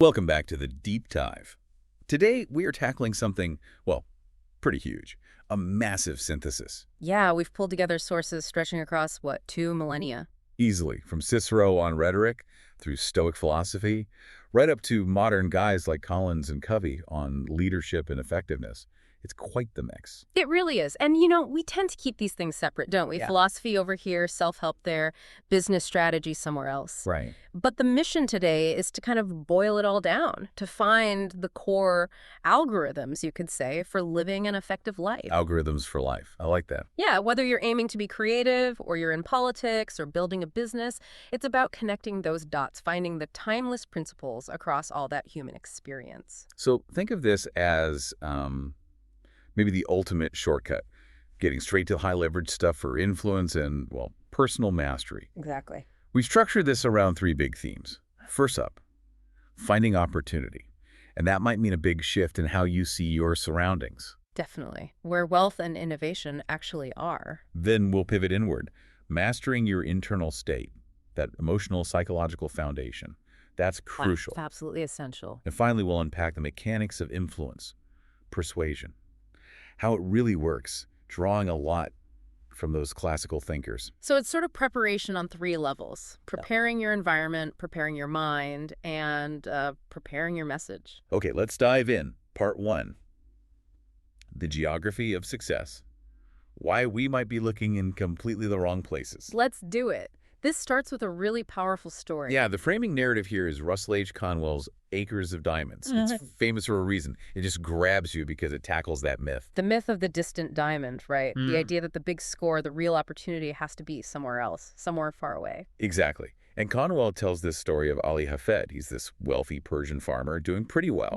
Welcome back to the Deep Dive. Today, we are tackling something, well, pretty huge, a massive synthesis. Yeah, we've pulled together sources stretching across, what, 2 millennia? Easily, from Cicero on rhetoric, through Stoic philosophy, right up to modern guys like Collins and Covey on leadership and effectiveness. It's quite the mix. It really is. And, we tend to keep these things separate, don't we? Yeah. Philosophy over here, self-help there, business strategy somewhere else. Right. But the mission today is to kind of boil it all down, to find the core algorithms, you could say, for living an effective life. Algorithms for life. I like that. Yeah, whether you're aiming to be creative or you're in politics or building a business, it's about connecting those dots, finding the timeless principles across all that human experience. So think of this as maybe the ultimate shortcut, getting straight to high leverage stuff for influence and, well, personal mastery. Exactly. We structured this around 3 big themes. First up, finding opportunity. And that might mean a big shift in how you see your surroundings. Definitely. Where wealth and innovation actually are. Then we'll pivot inward, mastering your internal state, that emotional, psychological foundation. That's crucial. That's absolutely essential. And finally, we'll unpack the mechanics of influence, persuasion, how it really works, drawing a lot from those classical thinkers. So it's sort of preparation on 3 levels. Preparing your environment, preparing your mind, and preparing your message. Okay, let's dive in. Part 1, the geography of success. Why we might be looking in completely the wrong places. Let's do it. This starts with a really powerful story. Yeah, the framing narrative here is Russell H. Conwell's Acres of Diamonds. It's famous for a reason. It just grabs you because it tackles that myth. The myth of the distant diamond, right? Mm. The idea that the big score, the real opportunity has to be somewhere else, somewhere far away. Exactly. And Conwell tells this story of Ali Hafed. He's this wealthy Persian farmer doing pretty well.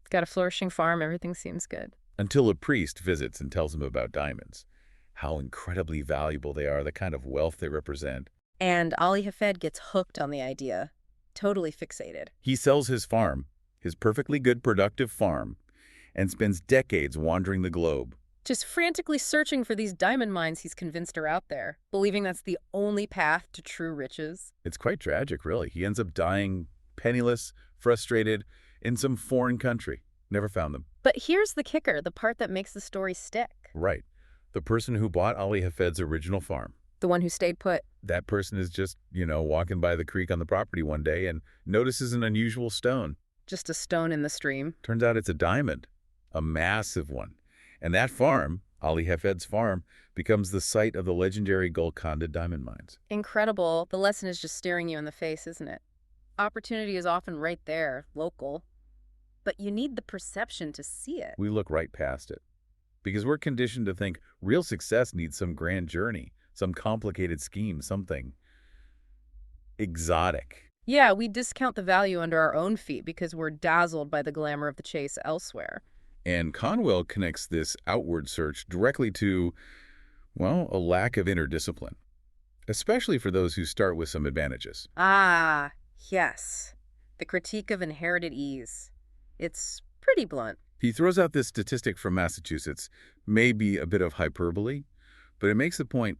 Got a flourishing farm, everything seems good. Until a priest visits and tells him about diamonds. How incredibly valuable they are, the kind of wealth they represent. And Ali Hafed gets hooked on the idea, totally fixated. He sells his farm, his perfectly good productive farm, and spends decades wandering the globe. Just frantically searching for these diamond mines he's convinced are out there, believing that's the only path to true riches. It's quite tragic, really. He ends up dying penniless, frustrated, in some foreign country. Never found them. But here's the kicker, the part that makes the story stick. Right. The person who bought Ali Hafed's original farm. The one who stayed put. That person is just, walking by the creek on the property one day and notices an unusual stone. Just a stone in the stream. Turns out it's a diamond, a massive one. And that farm, Ali Hafed's farm, becomes the site of the legendary Golconda diamond mines. Incredible. The lesson is just staring you in the face, isn't it? Opportunity is often right there, local. But you need the perception to see it. We look right past it. Because we're conditioned to think real success needs some grand journey, some complicated scheme, something exotic. Yeah, we discount the value under our own feet because we're dazzled by the glamour of the chase elsewhere. And Conwell connects this outward search directly to, well, a lack of inner discipline, especially for those who start with some advantages. Ah, yes. The critique of inherited ease. It's pretty blunt. He throws out this statistic from Massachusetts, maybe a bit of hyperbole, but it makes the point,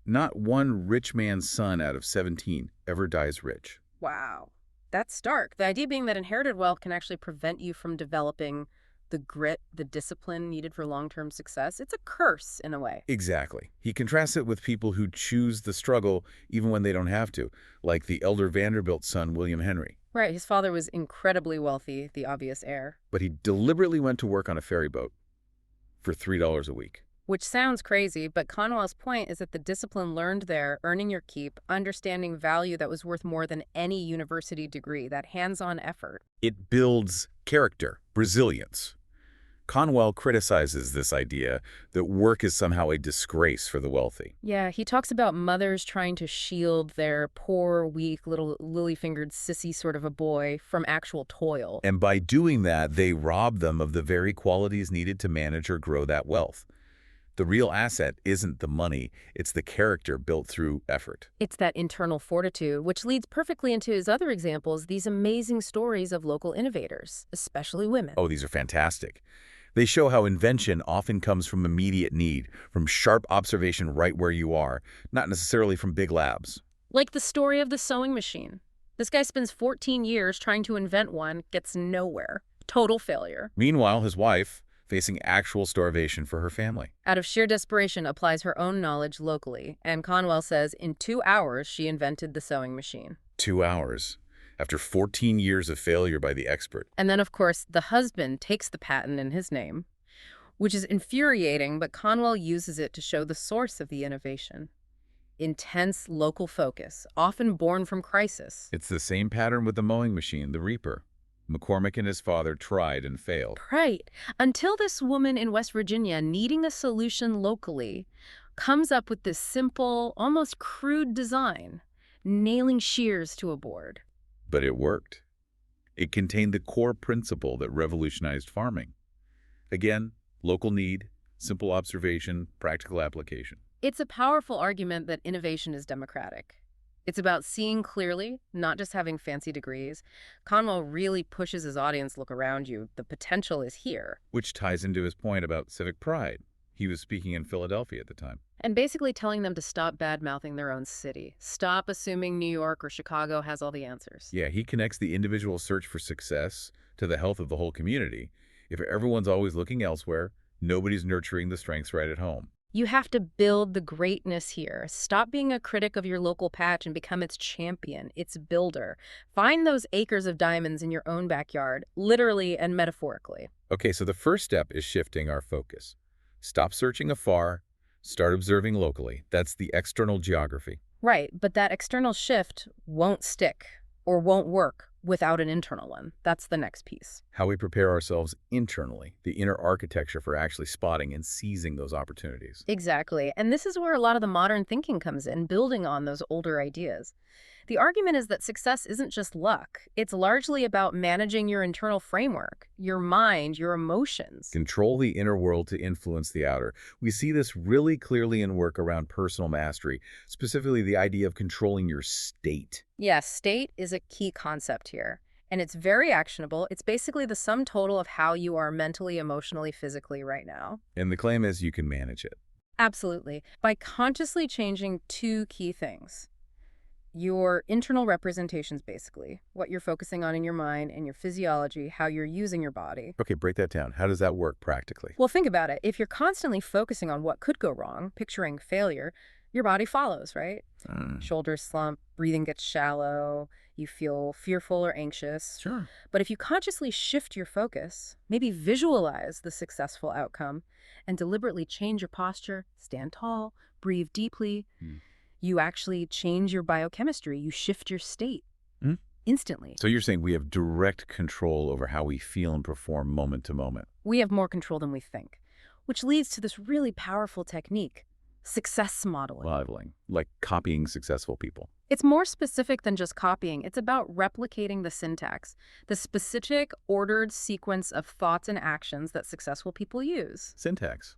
not one rich man's son out of 17 ever dies rich. Wow. That's stark. The idea being that inherited wealth can actually prevent you from developing the grit, the discipline needed for long-term success. It's a curse, in a way. Exactly. He contrasts it with people who choose the struggle even when they don't have to, like the elder Vanderbilt's son, William Henry. Right. His father was incredibly wealthy, the obvious heir. But he deliberately went to work on a ferry boat for $3 a week. Which sounds crazy, but Conwell's point is that the discipline learned there, earning your keep, understanding value that was worth more than any university degree, that hands-on effort. It builds character, resilience. Conwell criticizes this idea that work is somehow a disgrace for the wealthy. Yeah, he talks about mothers trying to shield their poor, weak, little lily-fingered sissy sort of a boy from actual toil. And by doing that, they rob them of the very qualities needed to manage or grow that wealth. The real asset isn't the money, it's the character built through effort. It's that internal fortitude, which leads perfectly into his other examples, these amazing stories of local innovators, especially women. Oh, these are fantastic. They show how invention often comes from immediate need, from sharp observation right where you are, not necessarily from big labs. Like the story of the sewing machine. This guy spends 14 years trying to invent one, gets nowhere. Total failure. Meanwhile, his wife, facing actual starvation for her family. Out of sheer desperation, applies her own knowledge locally, and Conwell says in 2 hours she invented the sewing machine. 2 hours. After 14 years of failure by the expert. And then, of course, the husband takes the patent in his name, which is infuriating, but Conwell uses it to show the source of the innovation. Intense local focus, often born from crisis. It's the same pattern with the mowing machine, the reaper. McCormick and his father tried and failed. Right. Until this woman in West Virginia, needing a solution locally, comes up with this simple, almost crude design, nailing shears to a board. But it worked. It contained the core principle that revolutionized farming. Again, local need, simple observation, practical application. It's a powerful argument that innovation is democratic. It's about seeing clearly, not just having fancy degrees. Conwell really pushes his audience, look around you. The potential is here. Which ties into his point about civic pride. He was speaking in Philadelphia at the time. And basically telling them to stop bad-mouthing their own city. Stop assuming New York or Chicago has all the answers. Yeah, he connects the individual search for success to the health of the whole community. If everyone's always looking elsewhere, nobody's nurturing the strengths right at home. You have to build the greatness here. Stop being a critic of your local patch and become its champion, its builder. Find those acres of diamonds in your own backyard, literally and metaphorically. Okay, so the first step is shifting our focus. Stop searching afar, start observing locally. That's the external geography. Right, but that external shift won't stick or won't work without an internal one. That's the next piece. How we prepare ourselves internally, the inner architecture for actually spotting and seizing those opportunities. Exactly. And this is where a lot of the modern thinking comes in, building on those older ideas. The argument is that success isn't just luck. It's largely about managing your internal framework, your mind, your emotions. Control the inner world to influence the outer. We see this really clearly in work around personal mastery, specifically the idea of controlling your state. Yes, state is a key concept here. And it's very actionable. It's basically the sum total of how you are mentally, emotionally, physically right now. And the claim is you can manage it. Absolutely. By consciously changing 2 key things. Your internal representations, basically, what you're focusing on in your mind and your physiology, how you're using your body. Okay, break that down. How does that work practically? Well, think about it. If you're constantly focusing on what could go wrong, picturing failure, your body follows, right? Shoulders slump, breathing gets shallow, you feel fearful or anxious. Sure. But if you consciously shift your focus, maybe visualize the successful outcome, and deliberately change your posture, stand tall, breathe deeply, you actually change your biochemistry. You shift your state instantly. So you're saying we have direct control over how we feel and perform moment to moment. We have more control than we think, which leads to this really powerful technique, success modeling. Modeling, like copying successful people. It's more specific than just copying. It's about replicating the syntax, the specific ordered sequence of thoughts and actions that successful people use. Syntax.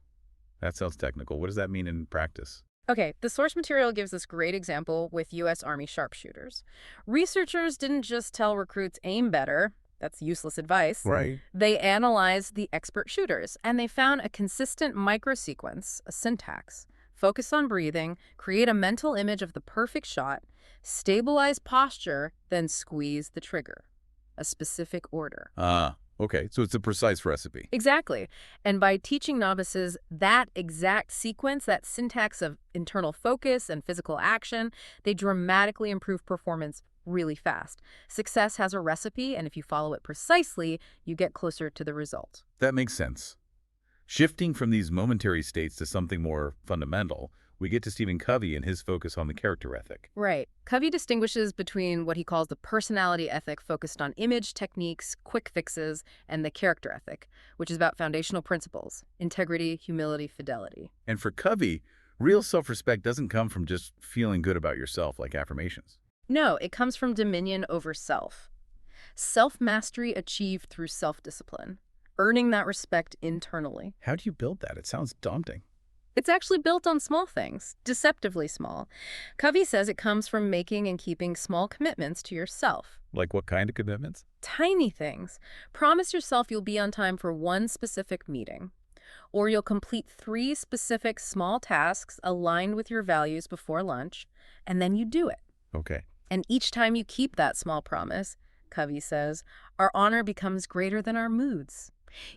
That sounds technical. What does that mean in practice? Okay, the source material gives this great example with U.S. Army sharpshooters. Researchers didn't just tell recruits aim better. That's useless advice. Right. They analyzed the expert shooters, and they found a consistent microsequence, a syntax. Focus on breathing, create a mental image of the perfect shot, stabilize posture, then squeeze the trigger. A specific order. Okay, so it's a precise recipe. Exactly. And by teaching novices that exact sequence, that syntax of internal focus and physical action, they dramatically improve performance really fast. Success has a recipe, and if you follow it precisely, you get closer to the result. That makes sense. Shifting from these momentary states to something more fundamental, we get to Stephen Covey and his focus on the character ethic. Right. Covey distinguishes between what he calls the personality ethic focused on image, techniques, quick fixes, and the character ethic, which is about foundational principles, integrity, humility, fidelity. And for Covey, real self-respect doesn't come from just feeling good about yourself like affirmations. No, it comes from dominion over self. Self-mastery achieved through self-discipline, earning that respect internally. How do you build that? It sounds daunting. It's actually built on small things, deceptively small. Covey says it comes from making and keeping small commitments to yourself. Like what kind of commitments? Tiny things. Promise yourself you'll be on time for one specific meeting. Or you'll complete 3 specific small tasks aligned with your values before lunch, and then you do it. Okay. And each time you keep that small promise, Covey says, our honor becomes greater than our moods.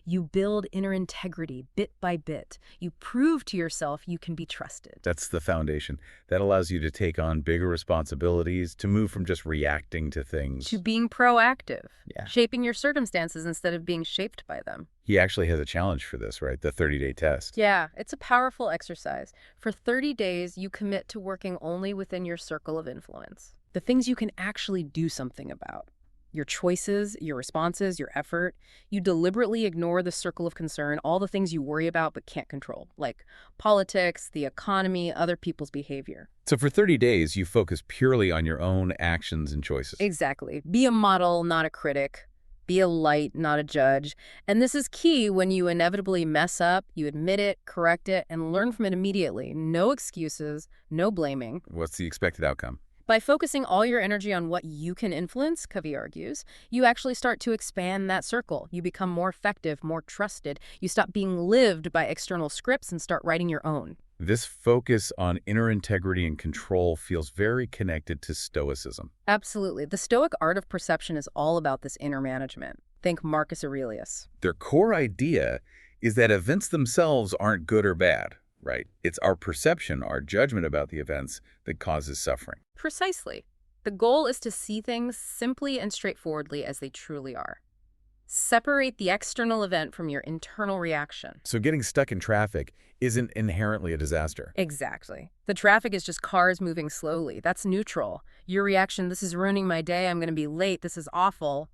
You build inner integrity bit by bit. You prove to yourself you can be trusted. That's the foundation. That allows you to take on bigger responsibilities, to move from just reacting to things. To being proactive, Yeah. shaping your circumstances instead of being shaped by them. He actually has a challenge for this, right? The 30-day test. Yeah, it's a powerful exercise. For 30 days, you commit to working only within your circle of influence. The things you can actually do something about. Your choices, your responses, your effort. You deliberately ignore the circle of concern, all the things you worry about but can't control, like politics, the economy, other people's behavior. So for 30 days, you focus purely on your own actions and choices. Exactly. Be a model, not a critic. Be a light, not a judge. And this is key when you inevitably mess up, you admit it, correct it, and learn from it immediately. No excuses, no blaming. What's the expected outcome? By focusing all your energy on what you can influence, Covey argues, you actually start to expand that circle. You become more effective, more trusted. You stop being lived by external scripts and start writing your own. This focus on inner integrity and control feels very connected to Stoicism. Absolutely. The Stoic art of perception is all about this inner management. Think Marcus Aurelius. Their core idea is that events themselves aren't good or bad, right? It's our perception, our judgment about the events that causes suffering. Precisely. The goal is to see things simply and straightforwardly as they truly are. Separate the external event from your internal reaction. So getting stuck in traffic isn't inherently a disaster. Exactly. The traffic is just cars moving slowly. That's neutral. Your reaction, this is ruining my day, I'm going to be late, this is awful,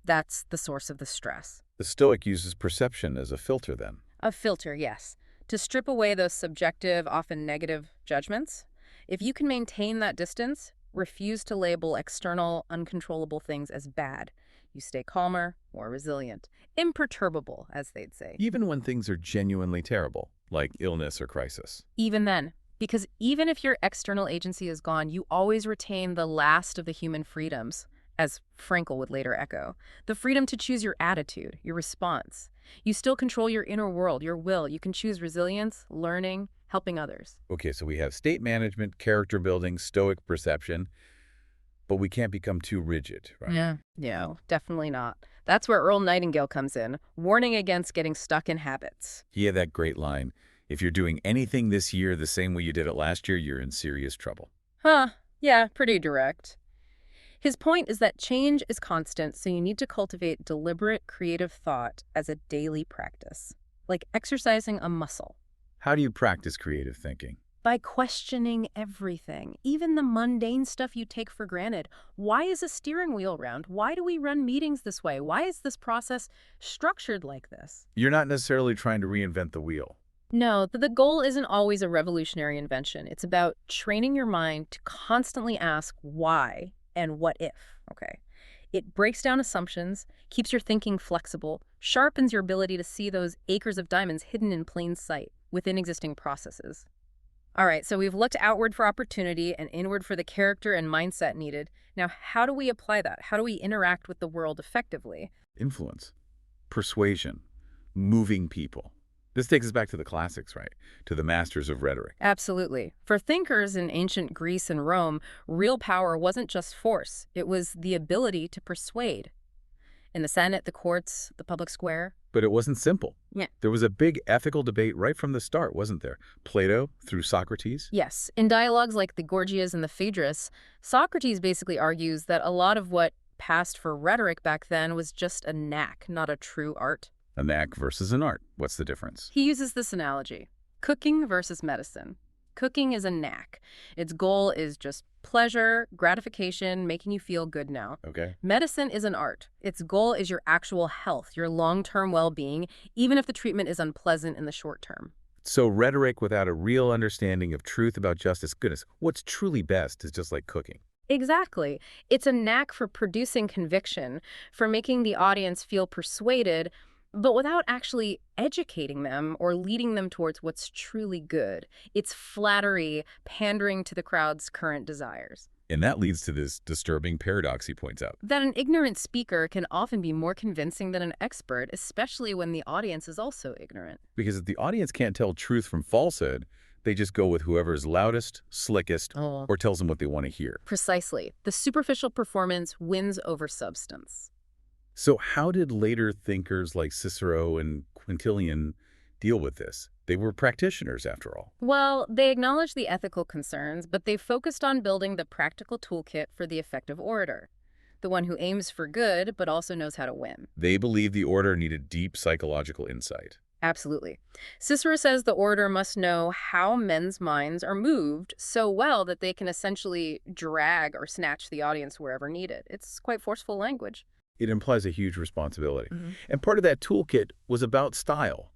that's the source of the stress. The Stoic uses perception as a filter then. A filter, yes. To strip away those subjective, often negative judgments. If you can maintain that distance, refuse to label external, uncontrollable things as bad. You stay calmer, more resilient, imperturbable, as they'd say. Even when things are genuinely terrible, like illness or crisis. Even then, because even if your external agency is gone, you always retain the last of the human freedoms, as Frankl would later echo. The freedom to choose your attitude, your response. You still control your inner world, your will. You can choose resilience, learning, helping others. Okay, so we have state management, character building, Stoic perception, but we can't become too rigid, right? Yeah. No, definitely not. That's where Earl Nightingale comes in, warning against getting stuck in habits. He had that great line, if you're doing anything this year the same way you did it last year, you're in serious trouble. Huh, yeah, pretty direct. His point is that change is constant, so you need to cultivate deliberate, creative thought as a daily practice, like exercising a muscle. How do you practice creative thinking? By questioning everything, even the mundane stuff you take for granted. Why is a steering wheel round? Why do we run meetings this way? Why is this process structured like this? You're not necessarily trying to reinvent the wheel. No, the goal isn't always a revolutionary invention. It's about training your mind to constantly ask why and what if, okay? It breaks down assumptions, keeps your thinking flexible, sharpens your ability to see those acres of diamonds hidden in plain sight within existing processes. All right, so we've looked outward for opportunity and inward for the character and mindset needed. Now, how do we apply that? How do we interact with the world effectively? Influence, persuasion, moving people. This takes us back to the classics, right? To the masters of rhetoric. Absolutely. For thinkers in ancient Greece and Rome, real power wasn't just force. It was the ability to persuade. In the Senate, the courts, the public square. But it wasn't simple. Yeah. There was a big ethical debate right from the start, wasn't there? Plato through Socrates. Yes. In dialogues like the Gorgias and the Phaedrus, Socrates basically argues that a lot of what passed for rhetoric back then was just a knack, not a true art. A knack versus an art. What's the difference? He uses this analogy. Cooking versus medicine. Cooking is a knack. Its goal is just pleasure, gratification, making you feel good now. Okay. Medicine is an art. Its goal is your actual health, your long-term well-being, even if the treatment is unpleasant in the short term. So rhetoric without a real understanding of truth about justice, goodness, what's truly best is just like cooking. Exactly. It's a knack for producing conviction, for making the audience feel persuaded, but without actually educating them or leading them towards what's truly good. It's flattery, pandering to the crowd's current desires. And that leads to this disturbing paradox he points out. That an ignorant speaker can often be more convincing than an expert, especially when the audience is also ignorant. Because if the audience can't tell truth from falsehood, They just go with whoever's loudest, slickest, Oh, or tells them what they want to hear. precisely. The superficial performance wins over substance. So how did later thinkers like Cicero and Quintilian deal with this? They were practitioners, after all. Well, they acknowledge the ethical concerns, but they focused on building the practical toolkit for the effective orator, the one who aims for good but also knows how to win. They believed the orator needed deep psychological insight. Absolutely. Cicero says the orator must know how men's minds are moved so well that they can essentially drag or snatch the audience wherever needed. It's quite forceful language. It implies a huge responsibility. Mhm. And part of that toolkit was about style,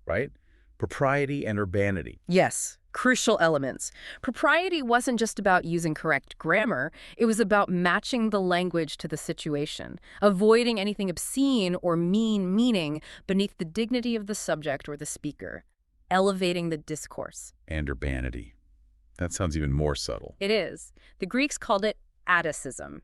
right? Propriety and urbanity. Yes, crucial elements. Propriety wasn't just about using correct grammar. It was about matching the language to the situation, avoiding anything obscene or mean meaning beneath the dignity of the subject or the speaker, elevating the discourse. And urbanity. That sounds even more subtle. It is. The Greeks called it Atticism.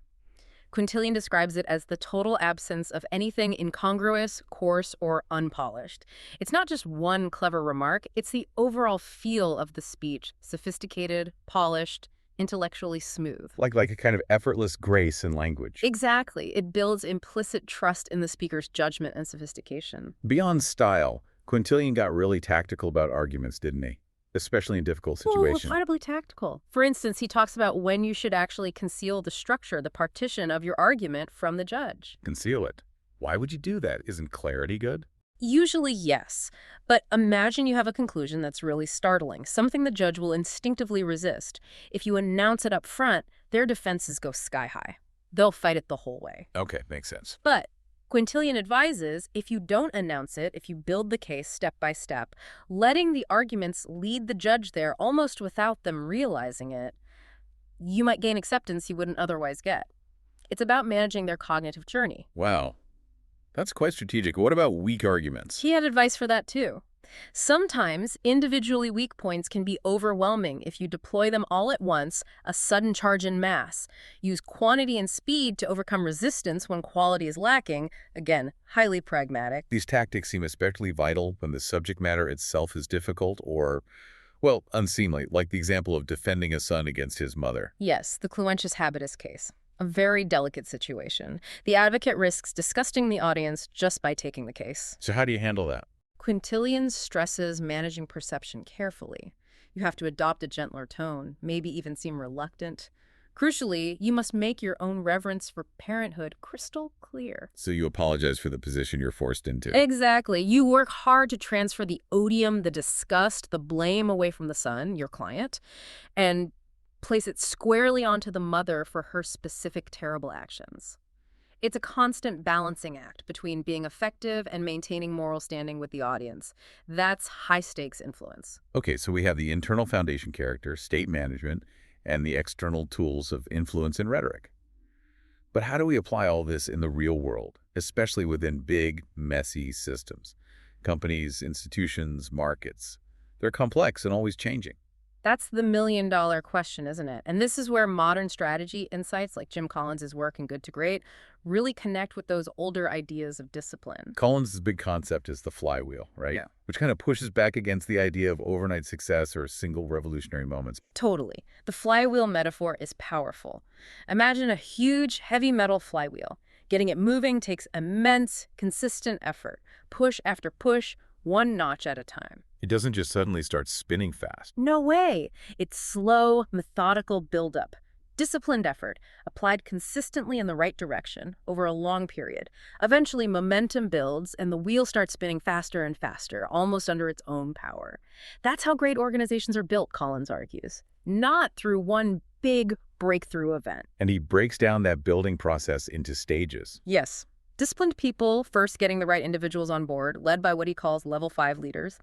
Quintilian describes it as the total absence of anything incongruous, coarse, or unpolished. It's not just one clever remark, it's the overall feel of the speech, sophisticated, polished, intellectually smooth. Like a kind of effortless grace in language. Exactly. It builds implicit trust in the speaker's judgment and sophistication. Beyond style, Quintilian got really tactical about arguments, didn't he? Especially in difficult Well, situations. incredibly tactical. For instance, he talks about when you should actually conceal the structure, the partition of your argument from the judge. Conceal it. Why would you do that? Isn't clarity good? Usually, yes. But imagine you have a conclusion that's really startling, something the judge will instinctively resist. If you announce it up front, their defenses go sky high. They'll fight it the whole way. Okay, makes sense. But Quintilian advises, if you don't announce it, if you build the case step by step, letting the arguments lead the judge there almost without them realizing it, you might gain acceptance you wouldn't otherwise get. It's about managing their cognitive journey. Wow. That's quite strategic. What about weak arguments? He had advice for that too. Sometimes individually weak points can be overwhelming if you deploy them all at once, a sudden charge in mass. Use quantity and speed to overcome resistance when quality is lacking. Again, highly pragmatic. These tactics seem especially vital when the subject matter itself is difficult or, well, unseemly, like the example of defending a son against his mother. Yes, the cluentious habitus case. A very delicate situation. The advocate risks disgusting the audience just by taking the case. So how do you handle that? Quintilian stresses managing perception carefully. You have to adopt a gentler tone, maybe even seem reluctant. Crucially, you must make your own reverence for parenthood crystal clear. So you apologize for the position you're forced into. Exactly. You work hard to transfer the odium, the disgust, the blame away from the son, your client, and place it squarely onto the mother for her specific terrible actions. It's a constant balancing act between being effective and maintaining moral standing with the audience. That's high-stakes influence. Okay, so we have the internal foundation character, state management, and the external tools of influence and rhetoric. But how do we apply all this in the real world, especially within big, messy systems? Companies, institutions, markets. They're complex and always changing. That's the million-dollar question, isn't it? And this is where modern strategy insights like Jim Collins' work in Good to Great really connect with those older ideas of discipline. Collins' big concept is the flywheel, right? Yeah. Which kind of pushes back against the idea of overnight success or single revolutionary moments. Totally. The flywheel metaphor is powerful. Imagine a huge, heavy metal flywheel. Getting it moving takes immense, consistent effort. Push after push, one notch at a time. It doesn't just suddenly start spinning fast. No way. It's slow, methodical buildup. Disciplined effort, applied consistently in the right direction over a long period. Eventually, momentum builds and the wheel starts spinning faster and faster, almost under its own power. That's how great organizations are built, Collins argues. Not through one big breakthrough event. And he breaks down that building process into stages. Yes. Disciplined people first getting the right individuals on board, led by what he calls level 5 leaders.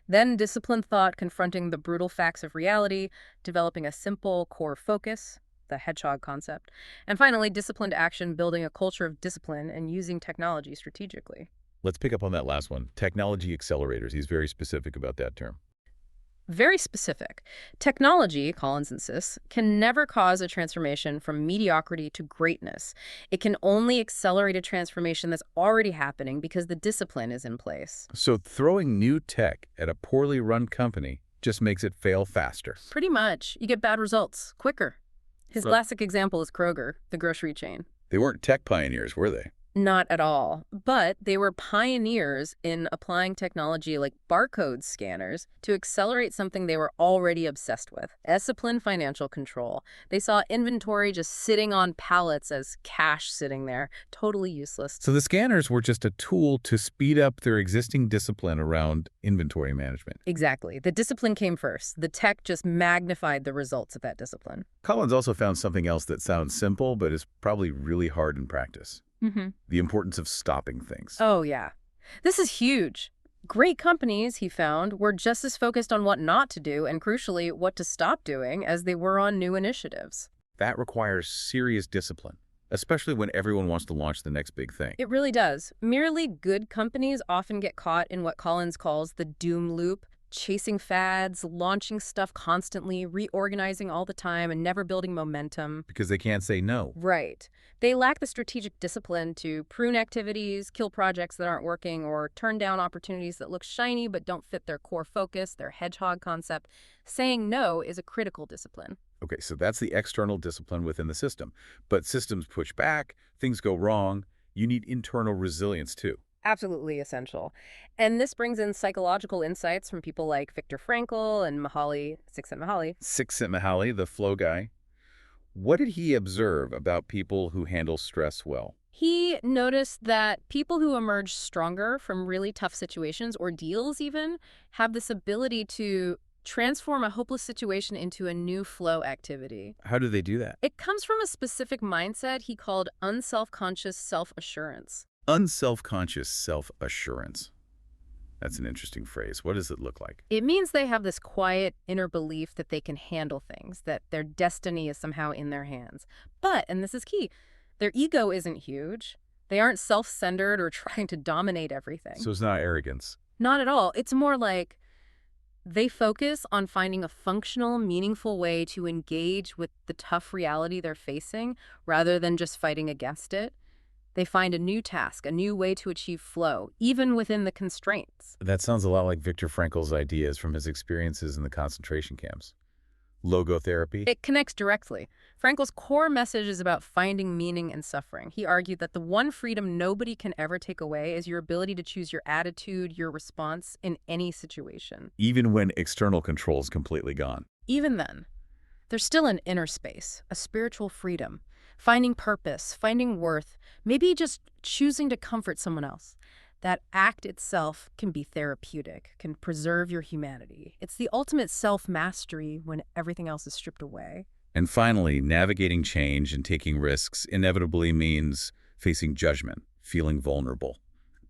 Then disciplined thought confronting the brutal facts of reality, developing a simple core focus, the hedgehog concept. And finally, disciplined action, building a culture of discipline and using technology strategically. Let's pick up on that last one. Technology accelerators. He's very specific about that term. Very specific. Technology, Collins insists, can never cause a transformation from mediocrity to greatness. It can only accelerate a transformation that's already happening because the discipline is in place. So throwing new tech at a poorly run company just makes it fail faster. Pretty much. You get bad results quicker. His So- classic example is Kroger, the grocery chain. They weren't tech pioneers, were they? Not at all. But they were pioneers in applying technology like barcode scanners to accelerate something they were already obsessed with: disciplined financial control. They saw inventory just sitting on pallets as cash sitting there, totally useless. So the scanners were just a tool to speed up their existing discipline around inventory management. Exactly. The discipline came first. The tech just magnified the results of that discipline. Collins also found something else that sounds simple, but is probably really hard in practice. Mm-hmm. The importance of stopping things. Oh, yeah. This is huge. Great companies, he found, were just as focused on what not to do and, crucially, what to stop doing as they were on new initiatives. That requires serious discipline, especially when everyone wants to launch the next big thing. It really does. Merely good companies often get caught in what Collins calls the doom loop, chasing fads, launching stuff constantly, reorganizing all the time, and never building momentum. Because they can't say no. Right. They lack the strategic discipline to prune activities, kill projects that aren't working, or turn down opportunities that look shiny but don't fit their core focus, their hedgehog concept. Saying no is a critical discipline. Okay, so that's the external discipline within the system. But systems push back, things go wrong. You need internal resilience too. Absolutely essential. And this brings in psychological insights from people like Viktor Frankl and Csikszentmihalyi. Csikszentmihalyi, the flow guy. What did he observe about people who handle stress well? He noticed that people who emerge stronger from really tough situations, ordeals even, have this ability to transform a hopeless situation into a new flow activity. How do they do that? It comes from a specific mindset he called unselfconscious self-assurance. Unselfconscious self-assurance. That's an interesting phrase. What does it look like? It means they have this quiet inner belief that they can handle things, that their destiny is somehow in their hands. But, and this is key, their ego isn't huge. They aren't self-centered or trying to dominate everything. So it's not arrogance. Not at all. It's more like they focus on finding a functional, meaningful way to engage with the tough reality they're facing rather than just fighting against it. They find a new task, a new way to achieve flow, even within the constraints. That sounds a lot like Viktor Frankl's ideas from his experiences in the concentration camps. Logotherapy? It connects directly. Frankl's core message is about finding meaning in suffering. He argued that the one freedom nobody can ever take away is your ability to choose your attitude, your response in any situation. Even when external control is completely gone. Even then, there's still an inner space, a spiritual freedom, finding purpose, finding worth, maybe just choosing to comfort someone else. That act itself can be therapeutic, can preserve your humanity. It's the ultimate self-mastery when everything else is stripped away. And finally, navigating change and taking risks inevitably means facing judgment, feeling vulnerable.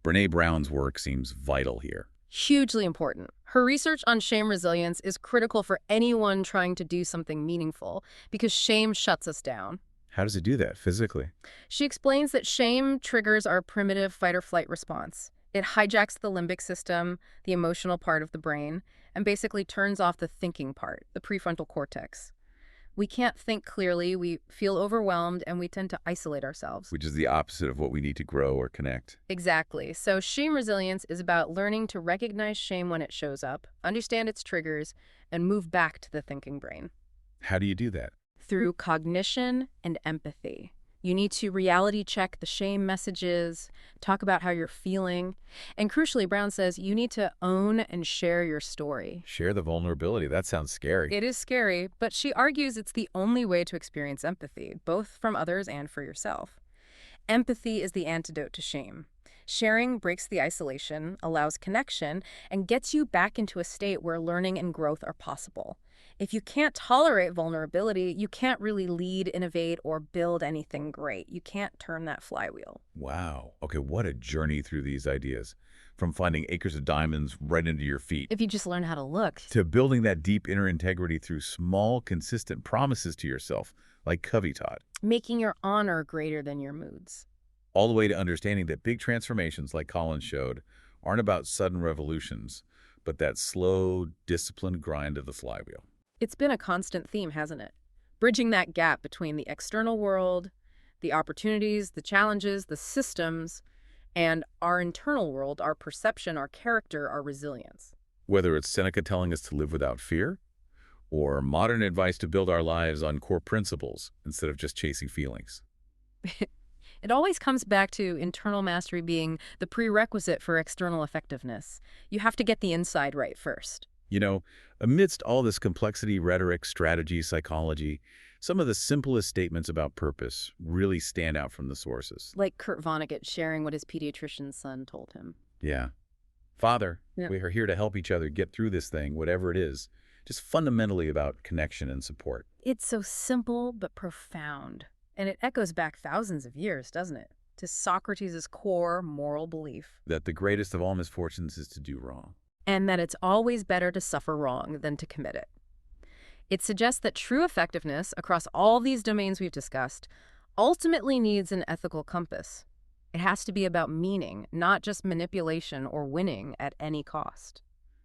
Brené Brown's work seems vital here. Hugely important. Her research on shame resilience is critical for anyone trying to do something meaningful because shame shuts us down. How does it do that physically? She explains that shame triggers our primitive fight-or-flight response. It hijacks the limbic system, the emotional part of the brain, and basically turns off the thinking part, the prefrontal cortex. We can't think clearly, we feel overwhelmed, and we tend to isolate ourselves. Which is the opposite of what we need to grow or connect. Exactly. So shame resilience is about learning to recognize shame when it shows up, understand its triggers, and move back to the thinking brain. How do you do that? Through cognition and empathy. You need to reality check the shame messages, talk about how you're feeling, and crucially, Brown says, you need to own and share your story. Share the vulnerability. That sounds scary. It is scary, but she argues it's the only way to experience empathy, both from others and for yourself. Empathy is the antidote to shame. Sharing breaks the isolation, allows connection, and gets you back into a state where learning and growth are possible. If you can't tolerate vulnerability, you can't really lead, innovate, or build anything great. You can't turn that flywheel. Wow. Okay, what a journey through these ideas. From finding acres of diamonds right into your feet. If you just learn how to look. To building that deep inner integrity through small, consistent promises to yourself, like Covey taught. Making your honor greater than your moods. All the way to understanding that big transformations, like Collins showed, aren't about sudden revolutions, but that slow, disciplined grind of the flywheel. It's been a constant theme, hasn't it? Bridging that gap between the external world, the opportunities, the challenges, the systems, and our internal world, our perception, our character, our resilience. Whether it's Seneca telling us to live without fear, or modern advice to build our lives on core principles instead of just chasing feelings. It always comes back to internal mastery being the prerequisite for external effectiveness. You have to get the inside right first. You know, amidst all this complexity, rhetoric, strategy, psychology, some of the simplest statements about purpose really stand out from the sources. Like Kurt Vonnegut sharing what his pediatrician's son told him. Yeah. Father, Yeah. we are here to help each other get through this thing, whatever it is. Just fundamentally about connection and support. It's so simple but profound. And it echoes back thousands of years, doesn't it? To Socrates' core moral belief. That the greatest of all misfortunes is to do wrong. And that it's always better to suffer wrong than to commit it. It suggests that true effectiveness across all these domains we've discussed ultimately needs an ethical compass. It has to be about meaning, not just manipulation or winning at any cost.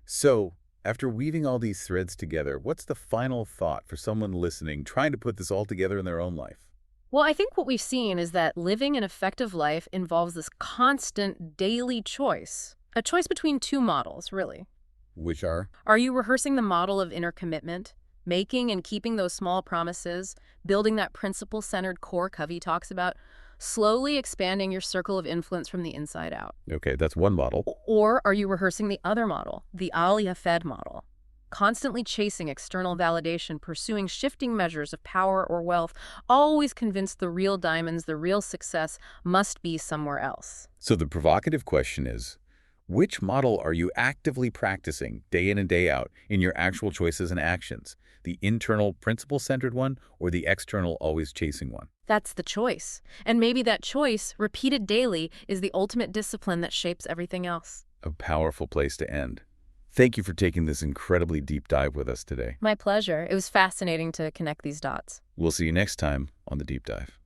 So, after weaving all these threads together, what's the final thought for someone listening trying to put this all together in their own life? Well, I think what we've seen is that living an effective life involves this constant daily choice. A choice between two models, really. Which are? Are you rehearsing the model of inner commitment, making and keeping those small promises, building that principle-centered core Covey talks about, slowly expanding your circle of influence from the inside out? Okay, that's one model. Or are you rehearsing the other model, the Al-Yafed model? Constantly chasing external validation, pursuing shifting measures of power or wealth, always convinced the real diamonds, the real success must be somewhere else. So the provocative question is, which model are you actively practicing day in and day out in your actual choices and actions? The internal principle-centered one or the external always chasing one? That's the choice. And maybe that choice, repeated daily, is the ultimate discipline that shapes everything else. A powerful place to end. Thank you for taking this incredibly deep dive with us today. My pleasure. It was fascinating to connect these dots. We'll see you next time on The Deep Dive.